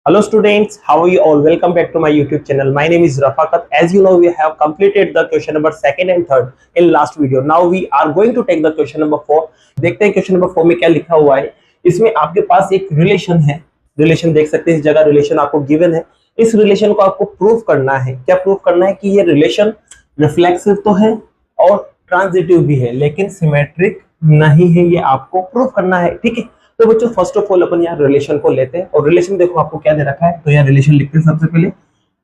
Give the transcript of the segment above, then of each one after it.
Hello students, how are you all? Welcome back to my YouTube channel. My name is Rafaqat. As you know, we have completed the question number second and third in last video. Now we are going to take the question number 4. देखते हैं question number 4 में क्या लिखा हुआ है। इसमें आपके पास एक रिलेशन है, रिलेशन देख सकते हैं। इस जगह रिलेशन आपको गिवन है। इस रिलेशन को आपको प्रूव करना है। क्या प्रूव करना है कि ये रिलेशन रिफ्लेक्सिव तो है और ट्रांजिटिव भी है, लेकिन सिमेट्रिक नहीं है। ये आपको प्रूव करना है, ठीक है। तो बच्चों फर्स्ट ऑफ ऑल अपन यहाँ रिलेशन को लेते हैं और रिलेशन देखो आपको क्या दे रखा है। तो यहाँ रिलेशन लिखते हैं। सबसे पहले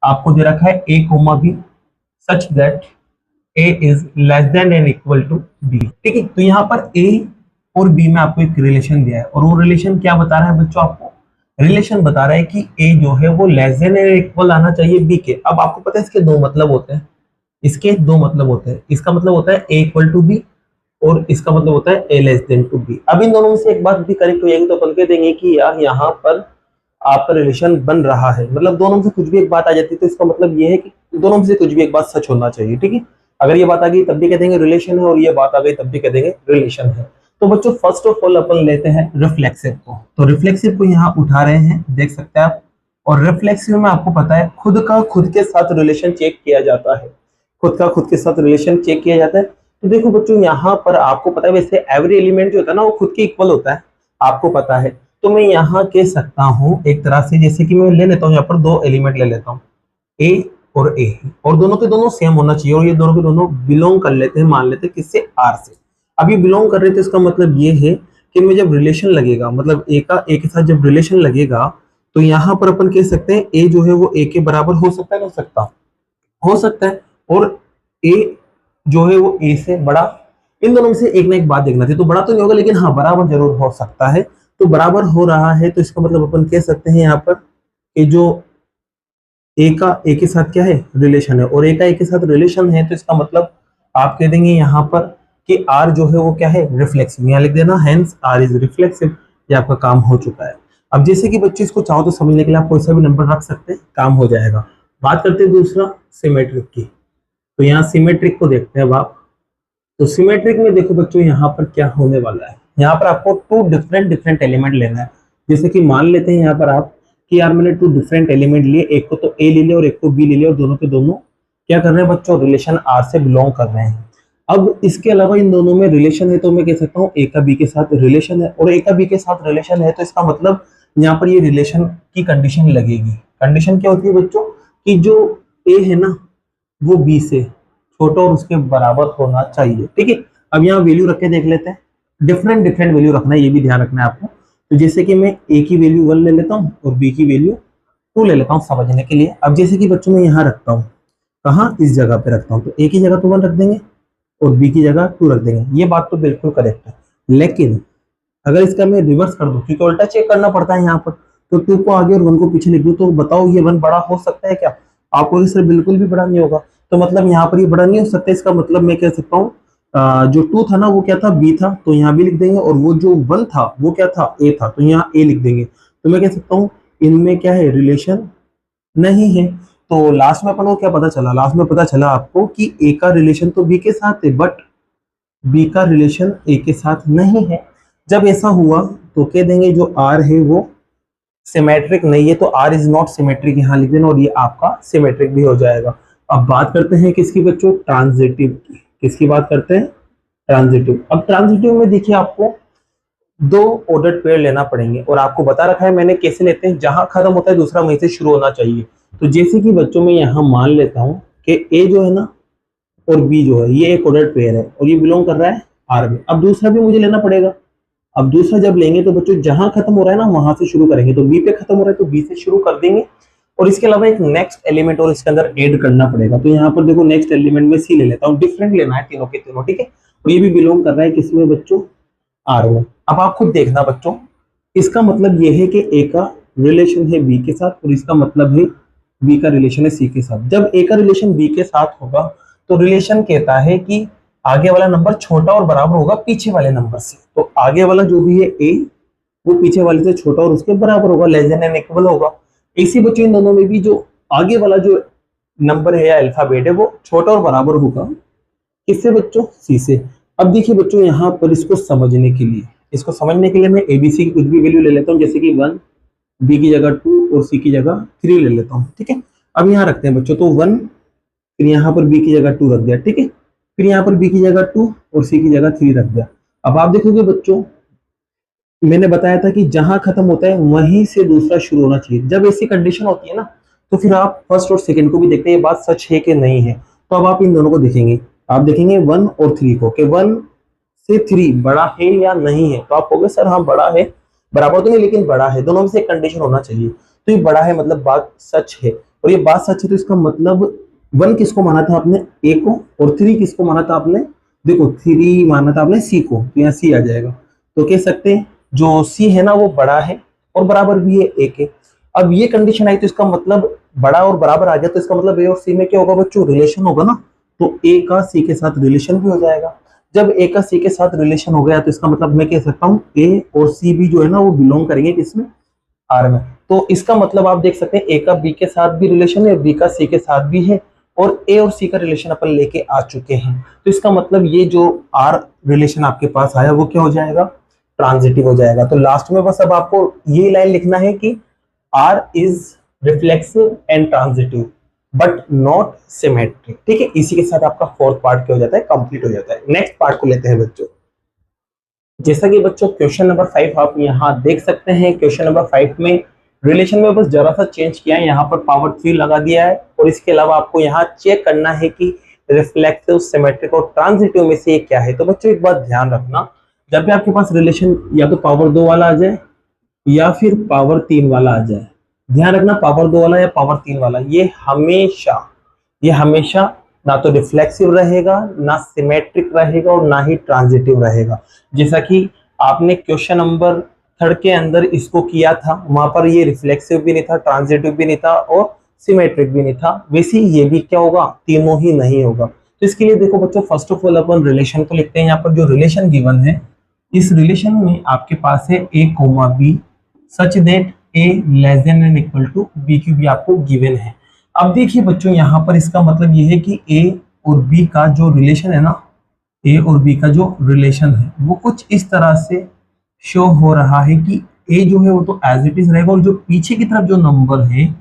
आपको दे रखा है a comma b such that a is less than and equal to b, ठीक है। तो यहाँ पर a और b में आपको एक रिलेशन दिया है और वो रिलेशन क्या बता रहा है बच्चों? आपको रिलेशन बता रहा है कि a जो है वो लेस देन एंड इक्वल आना चाहिए b के। अब आपको पता है इसके दो मतलब होते हैं, इसके दो मतलब होते हैं। इसका मतलब होता है a इक्वल टू b और इसका मतलब होता है a less than to b। अब इन दोनों में से एक बात भी करेक्ट हो जाएगी तो अपन कह देंगे कि यार यहाँ पर आपका रिलेशन बन रहा है। मतलब दोनों में से कुछ भी एक बात आ जाती है तो इसका मतलब ये है कि दोनों में से कुछ भी एक बात सच होना चाहिए, ठीक है। अगर ये बात आ गई तब भी कह देंगे रिलेशन है और ये बात आ गई तब भी कह देंगे रिलेशन है। तो बच्चों फर्स्ट ऑफ ऑल अपन लेते हैं रिफ्लेक्सिव को। तो रिफ्लेक्सिव को यहाँ उठा रहे हैं, देख सकते हैं आप। और रिफ्लेक्सिव में आपको पता है खुद का खुद के साथ रिलेशन चेक किया जाता है, खुद का खुद के साथ रिलेशन चेक किया जाता है। तो देखो बच्चों यहाँ पर आपको पता है वैसे एवरी एलिमेंट जो होता है ना वो खुद के इक्वल होता है, आपको पता है। तो मैं यहाँ कह सकता हूँ एक तरह से, जैसे कि मैं ले लेता हूँ यहाँ पर दो एलिमेंट ले लेता हूँ a और a, और दोनों के दोनों सेम होना चाहिए और ये दोनों के दोनों बिलोंग कर लेते हैं, मान लेते हैं किससे? r से। अब ये बिलोंग कर रहे थे, इसका मतलब ये है कि मैं जब रिलेशन लगेगा, मतलब a का a के साथ जब रिलेशन लगेगा तो यहाँ पर अपन कह सकते हैं a जो है वो a के बराबर हो सकता है, नहीं हो सकता? हो सकता है। और a जो है वो a से बड़ा, इन दोनों में से एक ना एक बात देखना चाहिए। तो बड़ा तो नहीं होगा लेकिन हाँ बराबर जरूर हो सकता है। तो बराबर हो रहा है तो इसका मतलब अपन कह सकते हैं यहाँ पर कि जो a का a के साथ क्या है? रिलेशन है। और a का a के साथ रिलेशन है तो इसका मतलब आप कह देंगे यहाँ पर कि r जो है वो क्या है? रिफ्लेक्सिव। यहाँ लिख देना हेंस r इज रिफ्लेक्सिव। ये आपका काम हो चुका है। अब जैसे कि बच्चे इसको चाहो तो समझने के लिए आप कोई सा भी नंबर रख सकते हैं, काम हो जाएगा। बात करते हैं दूसरा सिमेट्रिक की। तो यहाँ सिमेट्रिक को देखते हैं अब आप। तो सिमेट्रिक में देखो बच्चों यहाँ पर क्या होने वाला है। यहाँ पर आपको टू डिफरेंट एलिमेंट लेना है। जैसे कि मान लेते हैं यहाँ पर आप कि यार मैंने टू डिफरेंट एलिमेंट लिए, एक को तो a ले लिया और एक को b ले लिया, और दोनों के दोनों क्या कर रहे हैं बच्चों? रिलेशन r से बिलोंग कर रहे हैं। अब इसके अलावा इन दोनों में रिलेशन है तो मैं कह सकता हूँ a का b के साथ रिलेशन है, और a का b के साथ रिलेशन है तो इसका मतलब यहाँ पर ये रिलेशन की कंडीशन लगेगी। कंडीशन क्या होती है बच्चों? कि जो a है ना वो b से छोटा और उसके बराबर होना चाहिए, ठीक है। अब यहाँ वैल्यू रख के देख लेते हैं। डिफरेंट वैल्यू रखना है, ये भी ध्यान रखना है आपको। तो जैसे कि मैं a की वैल्यू 1 ले लेता हूँ और b की वैल्यू 2 ले लेता हूँ समझने के लिए। अब जैसे कि बच्चों में यहाँ रखता हूँ, कहाँ? इस जगह पे रखता हूँ। तो a की जगह तो 1 रख देंगे और b की जगह 2 रख देंगे। ये बात तो बिल्कुल करेक्ट है। लेकिन अगर इसका मैं रिवर्स कर दूं, क्योंकि उल्टा चेक करना पड़ता है यहाँ पर, तो 2 को आगे और 1 को पीछे लिख दूं, तो बताओ ये 1 बड़ा हो सकता है क्या? आपको इससे बिल्कुल भी बड़ा नहीं होगा। तो मतलब यहाँ पर ये बड़ा नहीं हो सकता। इसका मतलब मैं कह सकता हूँ जो 2 था ना वो क्या था? b था, तो यहाँ भी लिख देंगे। और वो जो 1 था वो क्या था? a था, तो यहाँ a लिख देंगे। तो मैं कह सकता हूँ इनमें क्या है? रिलेशन नहीं है। तो लास्ट में अपन को क्या पता चला? लास्ट में पता चला आपको कि a का रिलेशन तो b के साथ है बट b का रिलेशन a के साथ नहीं है। जब ऐसा हुआ तो कह देंगे जो r है वो सिमेट्रिक नहीं है, तो r इज नॉट सिमेट्रिक यहाँ लिख देना और ये आपका सिमेट्रिक भी हो जाएगा। अब बात करते हैं किसकी बच्चों? ट्रांजिटिव की। किसकी बात करते हैं? ट्रांजिटिव। अब ट्रांजिटिव में देखिए आपको दो ऑर्डर पेयर लेना पड़ेंगे और आपको बता रखा है मैंने कैसे लेते हैं। जहां खत्म होता है दूसरा वहीं से शुरू होना चाहिए। तो जैसे कि बच्चों में यहाँ मान लेता हूँ कि a जो है ना और b जो है ये एक ऑर्डर पेयर है और ये बिलोंग कर रहा है r में। अब दूसरा भी मुझे लेना पड़ेगा। अब दूसरा जब लेंगे तो बच्चों जहां खत्म हो रहा है ना वहां से शुरू करेंगे। तो b पे खत्म हो रहा है तो b से शुरू कर देंगे। और इसके अलावा एक नेक्स्ट एलिमेंट और इसके अंदर ऐड करना पड़ेगा। तो यहाँ पर देखो नेक्स्ट एलिमेंट में c ले लेता हूँ। डिफरेंट लेना है तीनों के तीनों, ठीक है। और ये भी बिलोंग कर रहा है किसमें बच्चों? r में। अब आप खुद देखना बच्चों, इसका मतलब ये है कि a का रिलेशन है b के साथ और इसका मतलब है b का रिलेशन है c के साथ। जब a का रिलेशन b के साथ होगा तो रिलेशन कहता है कि आगे वाला नंबर छोटा और बराबर होगा पीछे वाले नंबर से। तो आगे वाला जो भी है a वो पीछे वाले से छोटा और उसके बराबर होगा, लेस देन एंड इक्वल होगा। इसी बच्चों इन दोनों में भी जो आगे वाला जो नंबर है या अल्फाबेट है वो छोटा और बराबर होगा किससे बच्चों? c से। अब देखिए बच्चों यहाँ पर इसको समझने के लिए मैं abc की कुछ भी वैल्यू ले लेता हूँ, जैसे कि 1 बी की जगह 2 और सी की जगह 3 ले लेता हूँ, ठीक है। अब यहाँ रखते हैं बच्चों, तो 1, फिर यहाँ पर बी की जगह 2 रख दिया, ठीक है। फिर यहाँ पर बी की जगह 2 और सी की जगह 3 रख दिया। अब आप देखोगे बच्चों, मैंने बताया था कि जहां खत्म होता है वहीं से दूसरा शुरू होना चाहिए। जब ऐसी कंडीशन होती है ना, तो फिर आप फर्स्ट और सेकंड को भी देखते हैं ये बात सच है कि नहीं है। तो अब आप इन दोनों को देखेंगे, आप देखेंगे 1 और 3 को, कि 1 से 3 बड़ा है या नहीं है। तो आप कहोगे सर हाँ बड़ा है, बराबर तो नहीं लेकिन बड़ा है, दोनों में से एक कंडीशन होना चाहिए। तो ये बड़ा है मतलब बात सच है, और ये बात सच है तो इसका मतलब 1 किसको माना था आपने, ए को, और 3 किसको माना था आपने, देखो 3 माना था आपने सी को, तो यहाँ सी आ जाएगा। तो कह सकते हैं जो सी है ना वो बड़ा है और बराबर भी है ए के। अब ये कंडीशन आई तो इसका मतलब बड़ा और बराबर आ गया, तो इसका मतलब ए और सी में क्या होगा बच्चों, रिलेशन होगा ना। तो ए का सी के साथ रिलेशन भी हो जाएगा। जब ए का सी के साथ रिलेशन हो गया तो इसका मतलब मैं कह सकता हूँ ए और सी भी जो है ना वो बिलोंग करेंगे किसमें, आर में। तो इसका मतलब आप देख सकते हैं ए का बी के साथ भी रिलेशन है, बी का सी के साथ भी है, और ए और सी का रिलेशन अपन लेके आ चुके हैं। तो इसका मतलब ये जो आर रिलेशन आपके पास आया वो क्या हो जाएगा, ट्रांजिटिव हो जाएगा। तो लास्ट में बस अब आपको ये लाइन लिखना है कि R is reflexive and transitive but not symmetric, ठीक है। इसी के साथ आपका फोर्थ पार्ट क्या हो जाता है, कंप्लीट हो जाता है। नेक्स्ट पार्ट को लेते हैं बच्चों। जैसा कि बच्चों क्वेश्चन नंबर 5 आप यहाँ देख सकते हैं, क्वेश्चन नंबर 5 में रिलेशन में बस जरा सा चेंज किया है, यहाँ पर पावर 3 लगा दिया है, और इसके अलावा आपको यहाँ चेक करना है कि रिफ्लेक्सिव, सिमेट्रिक और ट्रांजिटिव में से ये क्या है। तो बच्चों एक बात ध्यान रखना, जब भी आपके पास रिलेशन या तो पावर 2 वाला आ जाए या फिर पावर 3 वाला आ जाए, ध्यान रखना पावर 2 वाला या पावर 3 वाला, ये हमेशा ना तो रिफ्लेक्सिव रहेगा, ना सिमेट्रिक रहेगा, और ना ही ट्रांजिटिव रहेगा। जैसा कि आपने क्वेश्चन नंबर 3 के अंदर इसको किया था, वहां पर ये रिफ्लेक्सिव भी नहीं था, ट्रांजिटिव भी नहीं था और सिमेट्रिक भी नहीं था, वैसे ही ये भी क्या होगा, तीनों ही नहीं होगा। तो इसके लिए देखो बच्चों, first of all upon relation को लिखते हैं। यहाँ पर जो रिलेशन गिवन है, इस रिलेशन में आपके पास है a comma b such that a less than and equal to b क्यू भी आपको गिवन है। अब देखिए बच्चों, यहाँ पर इसका मतलब ये है कि a और b का जो रिलेशन है ना, a और b का जो रिलेशन है वो कुछ इस तरह से शो हो रहा है कि a जो है वो तो एज इट इज रहेगा, और जो पीछे की तरफ जो नंबर है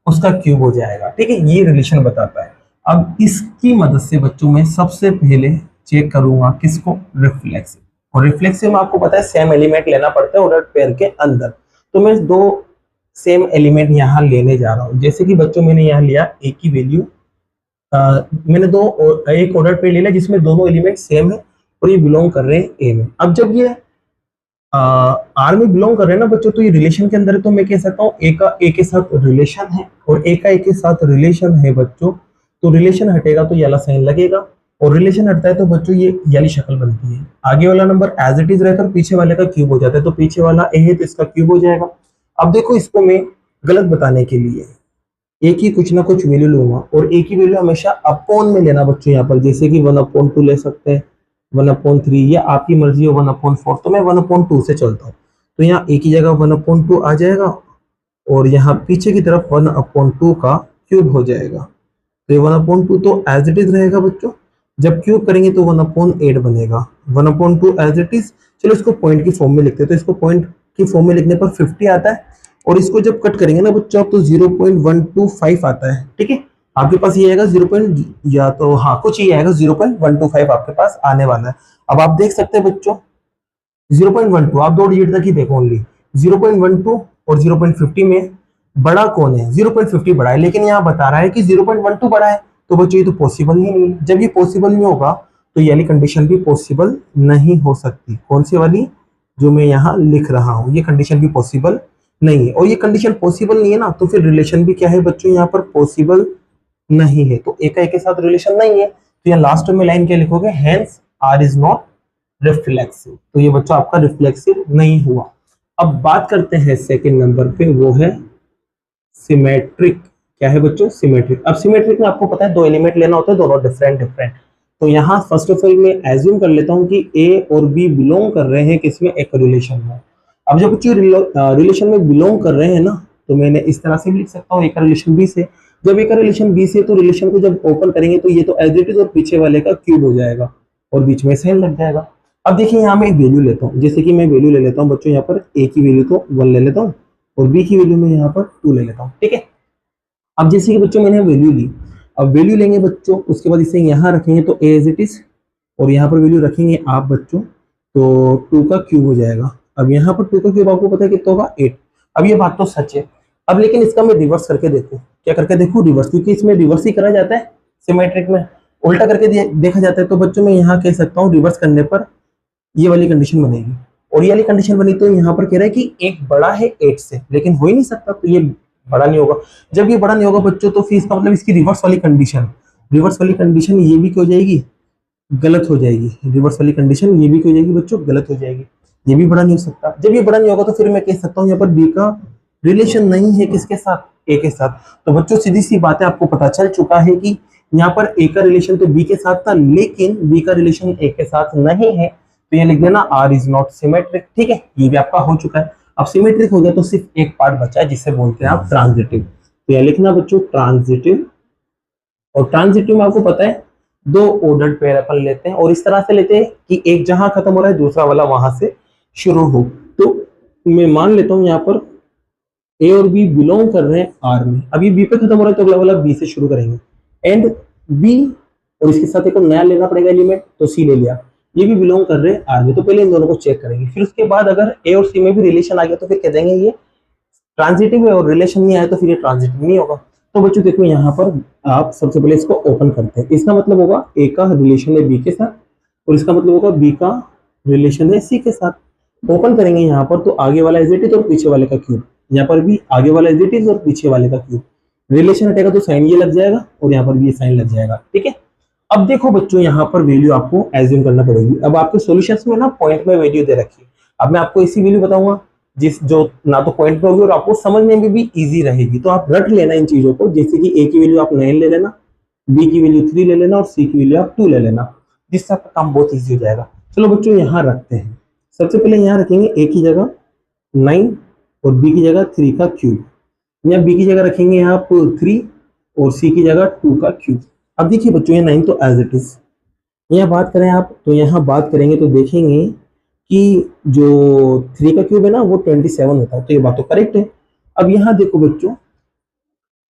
उसका क्यूब हो जाएगा, ठीक है। ये रिलेशन बताता है। अब इसकी मदद से बच्चों मैं सबसे पहले चेक करूंगा किसको, रिफ्लेक्सिव। और रिफ्लेक्सिव में आपको पता है सेम एलिमेंट लेना पड़ता है ऑर्डर पेयर के अंदर। तो मैं 2 सेम एलिमेंट यहाँ लेने जा रहा हूँ। जैसे कि बच्चों मैंने यहाँ लिया ए की वैल्यू, मैंने एक ऑर्डर पेयर ले लिया जिसमें दोनों एलिमेंट सेम है और ये बिलोंग कर रहे हैं ए में। अब जब ये आर में बिलोंग कर रहे हैं ना बच्चों, तो ये रिलेशन के अंदर है, तो मैं कह सकता हूँ ए का ए के साथ रिलेशन है, और ए का ए के साथ रिलेशन है बच्चों। तो रिलेशन हटेगा तो ये वाला साइन लगेगा, और रिलेशन हटता है तो बच्चों ये वाली शक्ल बनती है। आगे वाला नंबर एज इट इज रहता है, पीछे वाले का क्यूब हो जाता है। तो पीछे वाला ए है तो इसका क्यूब हो जाएगा। अब देखो, इसको मैं गलत बताने के लिए ए की कुछ ना कुछ वैल्यू लूंगा, और ए की वैल्यू हमेशा अपॉन में लेना बच्चों। यहाँ पर जैसे कि 1/2 ले सकते हैं, 1/3, या आपकी मर्जी हो 1/4, तो मैं 1/2 से चलता हूँ। तो यहाँ ए की जगह 1/2 आ जाएगा, और यहाँ पीछे की तरफ 1/2 का क्यूब हो जाएगा। तो ये 1/2 तो एज इट इज रहेगा बच्चों। जब क्यूब करेंगे तो 1/8 बनेगा, 1/2 एज इट इज। चलो इसको पॉइंट की फॉर्म में लिखते हैं, तो इसको पॉइंट की फॉर्म में लिखने पर 50 आता है, और इसको जब कट करेंगे ना बच्चों आप, तो 0.125 आता है, ठीक है। आपके पास ये आएगा 0. या तो हाँ कुछ ये आएगा 0.125 आपके पास आने वाला है। अब आप देख सकते हैं बच्चों 0.12, आप 2 डिजिट तक ही देखो ओनली। 0.12 और 0.50 में बड़ा कौन है, 0.50 बड़ा है, लेकिन यहाँ बता रहा है कि 0.12 बड़ा है। तो बच्चों ये तो पॉसिबल ही नहीं है। जब ये पॉसिबल नहीं होगा तो ये वाली कंडीशन भी पॉसिबल नहीं हो सकती। कौन सी वाली, जो मैं यहाँ लिख रहा हूँ, ये कंडीशन भी पॉसिबल नहीं है। और ये कंडीशन पॉसिबल नहीं है ना, तो फिर रिलेशन भी क्या है बच्चों, यहाँ पर पॉसिबल नहीं है। तो एक के साथ रिलेशन नहीं है, तो यहाँ लास्ट में लाइन क्या लिखोगे, hence R is not reflexive. तो ये बच्चों आपका रिफ्लेक्सिव नहीं हुआ। अब बात करते हैं सेकंड नंबर पे, वो है सिमेट्रिक। क्या है बच्चों, सिमेट्रिक। अब सिमेट्रिक में आपको पता है 2 एलिमेंट लेना होता है, दोनों डिफरेंट। तो यहाँ फर्स्ट ऑफ ऑल मैं एज्यूम कर लेता हूँ कि ए और बी बिलोंग कर रहे हैं किसमें, एक रिलेशन में। अब जब बच्चों रिलेशन में बिलोंग कर रहे हैं ना, तो मैंने इस तरह से भी लिख सकता हूँ एक रिलेशन बी से। जब एक रिलेशन बी से, तो रिलेशन को जब ओपन करेंगे तो ये तो एज इट इज और पीछे वाले का क्यूब हो जाएगा, और बीच में साइन लग जाएगा। अब देखिए यहाँ मैं एक वैल्यू लेता हूँ, जैसे कि मैं वैल्यू ले लेता हूँ बच्चों, यहाँ पर ए की वैल्यू तो 1 ले लेता हूँ, और बी की वैल्यू मैं यहाँ पर 2 ले लेता हूँ, ठीक है। अब जैसे कि बच्चों मैंने वैल्यू ली, अब वैल्यू लेंगे बच्चों, उसके बाद इसे यहाँ रखेंगे तो ए एज इट इज, और यहाँ पर वैल्यू रखेंगे आप बच्चों तो 2 का क्यूब हो जाएगा। अब यहाँ पर 2 का क्यूब आपको पता है कितना होगा 8। अब ये बात तो सच है। अब लेकिन इसका मैं रिवर्स करके देखूँ, क्या करके देखूँ रिवर्स, क्योंकि इसमें रिवर्स ही करा जाता है, सिमेट्रिक में उल्टा करके देखा जाता है। तो बच्चों मैं यहाँ कह सकता हूँ रिवर्स करने पर ये वाली कंडीशन बनेगी, और ये वाली कंडीशन बनी तो यहाँ पर कह रहा है कि एक बड़ा है 8 से, लेकिन हो ही नहीं सकता, तो ये बड़ा नहीं होगा। जब ये बड़ा नहीं होगा बच्चों तो फिर इसका मतलब इसकी रिवर्स वाली कंडीशन ये भी क्या हो जाएगी, गलत हो जाएगी। रिवर्स वाली कंडीशन ये भी क्या हो जाएगी बच्चों, गलत हो जाएगी। ये भी बड़ा नहीं हो सकता। जब ये बड़ा नहीं होगा तो फिर मैं कह सकता हूँ यहाँ पर बी का रिलेशन नहीं है किसके साथ, ए के साथ। तो बच्चों सीधी सी बात है, आपको पता चल चुका है कि यहाँ पर ए का रिलेशन तो बी के साथ था, लेकिन बी का रिलेशन ए के साथ नहीं है। तो ये लिख देना आर इज नॉट सिमेट्रिक, ठीक है। ये भी आपका हो चुका है। अब सिमेट्रिक हो गया तो सिर्फ एक पार्ट बचा है जिसे बोलते हैं आप ट्रांजिटिव। तो यह लिखना बच्चों ट्रांजिटिव, और ट्रांजिटिव में आपको पता है 2 ऑर्डर्ड पेयर अपन लेते हैं, और इस तरह से लेते हैं कि एक जहां खत्म हो रहा है दूसरा वाला वहां से शुरू हो। तो मैं मान लेता हूं यहाँ पर ए और बी बिलोंग कर रहे हैं आर में। अब ये बी पे खत्म हो रहा है तो अगला वाला बी से शुरू करेंगे, एंड बी, और इसके साथ एक नया लेना पड़ेगा एलिमेंट, तो सी ले लिया। ये भी बिलोंग कर रहे हैं आर में, तो पहले इन दोनों को चेक करेंगे। फिर उसके बाद अगर ए और सी में भी रिलेशन आ गया तो फिर कह देंगे ये ट्रांजिटिव है, और रिलेशन नहीं आया तो फिर ये ट्रांजिटिव नहीं होगा। तो बच्चों देखो यहाँ पर आप सबसे पहले इसको ओपन करते हैं। इसका मतलब होगा ए का रिलेशन है बी के साथ, और इसका मतलब होगा बी का रिलेशन है सी के साथ। ओपन करेंगे यहाँ पर तो आगे वाला इज इट इज और पीछे वाले का क्यूब, यहाँ पर भी आगे वाला इज इट इज और पीछे वाले का क्यूब। रिलेशन हटेगा तो साइन ये लग जाएगा, और यहाँ पर भी ये साइन लग जाएगा, ठीक है। अब देखो बच्चों यहाँ पर वैल्यू आपको एज्यूम करना पड़ेगी। अब आपके सॉल्यूशंस में ना पॉइंट में वैल्यू दे रखी है। अब मैं आपको इसी वैल्यू बताऊंगा जिस जो ना तो पॉइंट पे होगी और आपको समझने में भी इजी रहेगी। तो आप रट लेना इन चीजों को, जैसे कि ए की वैल्यू आप 9 ले लेना, बी की वैल्यू 3 ले लेना, और सी की वैल्यू आप 2 ले लेना, जिससे आपका काम बहुत ईजी हो जाएगा। चलो बच्चों यहाँ रखते हैं। सबसे पहले यहाँ रखेंगे ए की जगह 9 और बी की जगह 3 का क्यूब। यहाँ बी की जगह रखेंगे आप 3 और सी की जगह 2 का क्यूब। अब देखिए बच्चों ये 9 तो एज इट इज। यहाँ बात करें आप तो यहाँ बात करेंगे तो देखेंगे कि जो 3 का क्यूब है ना वो 27 होता है, तो ये बात तो करेक्ट है। अब यहाँ देखो बच्चों,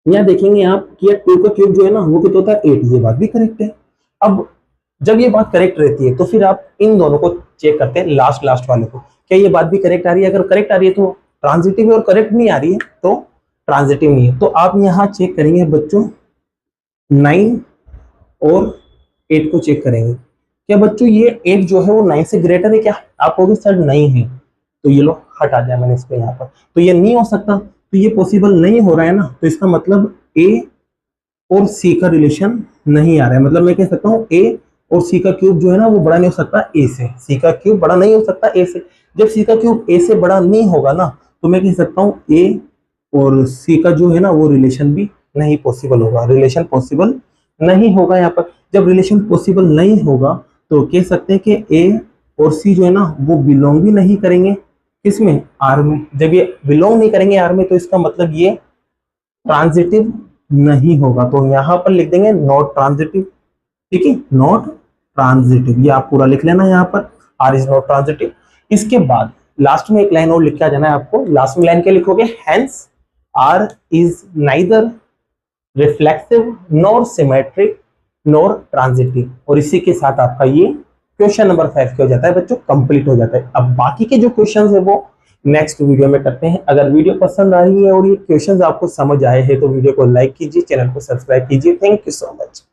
यहाँ देखेंगे आप कि 2 का क्यूब जो है ना वो कितना होता है 8, ये बात भी करेक्ट है। अब जब ये बात करेक्ट रहती है तो फिर आप इन दोनों को चेक करते हैं, लास्ट वाले को, क्या ये बात भी करेक्ट आ रही है। अगर करेक्ट आ रही है तो ट्रांजिटिव है, और करेक्ट नहीं आ रही है तो ट्रांजिटिव नहीं है। तो आप यहाँ चेक करेंगे बच्चों 9 और 8 को चेक करेंगे, क्या बच्चों ये 8 जो है वो 9 से ग्रेटर है क्या। आप कहोगे सर नहीं है, तो ये लो हटा दिया मैंने इसको यहाँ पर, तो ये नहीं हो सकता, तो ये पॉसिबल नहीं हो रहा है ना। तो इसका मतलब ए और सी का रिलेशन नहीं आ रहा है। मतलब मैं कह सकता हूँ ए और सी का क्यूब जो है ना वो बड़ा नहीं हो सकता ए से, सी का क्यूब बड़ा नहीं हो सकता ए से। जब सी का क्यूब ए से बड़ा नहीं होगा ना तो मैं कह सकता हूँ ए और सी का जो है ना वो रिलेशन भी नहीं पॉसिबल होगा, रिलेशन पॉसिबल नहीं होगा। यहाँ पर जब रिलेशन पॉसिबल नहीं होगा तो कह सकते हैं कि ए और सी जो है ना वो बिलोंग भी नहीं करेंगे किसमें, आर में। जब ये बिलोंग नहीं करेंगे आर में तो इसका मतलब ये ट्रांजिटिव नहीं होगा। तो यहाँ पर लिख देंगे नॉट ट्रांजिटिव, ठीक है, नॉट ट्रांजिटिव। ये आप पूरा लिख लेना यहाँ पर, आर इज नॉट ट्रांजिटिव। इसके बाद लास्ट में एक लाइन और लिख के आ जाना है आपको। लास्ट में लाइन क्या लिखोगे, hence R is neither reflexive nor symmetric nor transitive. और इसी के साथ आपका ये क्वेश्चन नंबर 5 क्या हो जाता है बच्चों, कंप्लीट हो जाता है। अब बाकी के जो क्वेश्चंस है वो नेक्स्ट वीडियो में करते हैं। अगर वीडियो पसंद आ रही है और ये क्वेश्चंस आपको समझ आए हैं तो वीडियो को लाइक कीजिए, चैनल को सब्सक्राइब कीजिए। Thank you so much.